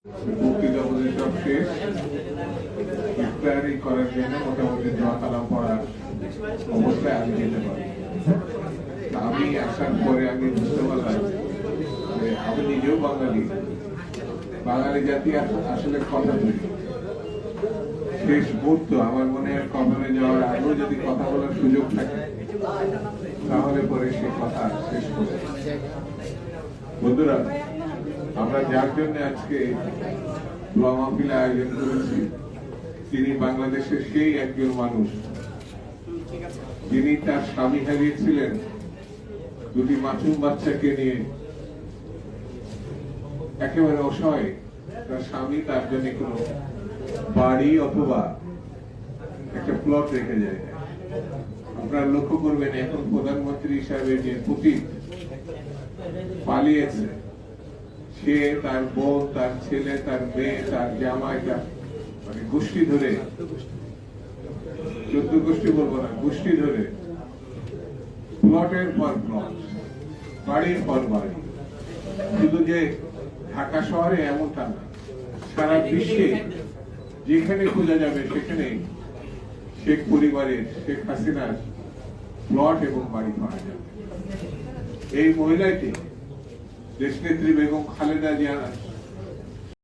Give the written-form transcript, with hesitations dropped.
বক্তৃতা সব শেষ, ইফতারি করার জন্য মোটামুটি দোয়া কালাম পড়ার অবস্থায় আমি যেতে পারি। আমি আসার পরে আমি বুঝতে পারলাম যে আমি নিজেও বাঙালি, বাঙালি জাতি আসলে কথা বলি। শেষ মুহূর্ত আমার মনে হয় কবরে যাওয়ার আগেও যদি কথা বলার সুযোগ থাকে তাহলে পরে সে কথা শেষ করে। বন্ধুরা, আমরা যার জন্য আজকে দোয়া মাহফিল আয়োজন করেছি তিনি বাংলাদেশের সেই একজন মানুষ যিনি তার স্বামী হারিয়েছিলেন দুটি মাসুম বাচ্চাকে নিয়ে। একেবারে অসহায় তার স্বামী তার জন্য কোনো বাড়ি অথবা একটা প্লট রেখে যায়। আপনারা লক্ষ্য করবেন এখন প্রধানমন্ত্রী হিসাবে যে পুতিন পালিয়েছে, সে তার বোন, তার ছেলে, তার মেয়ে, তার জামাই, তার মানে গোষ্ঠী ধরে, 14 গোষ্ঠী বলবো না, গোষ্ঠী ধরে প্লটের পর প্লট, বাড়ির পর বাড়ি। শুধু যে ঢাকা শহরে এমনটা না, সারা বিশ্বে যেখানে খোঁজা যাবে সেখানে শেখ পরিবারের, শেখ হাসিনার প্লট এবং বাড়ি পাওয়া যাবে। এই মহিলাটি দেশনেত্রী বেগম খালেদা জিয়া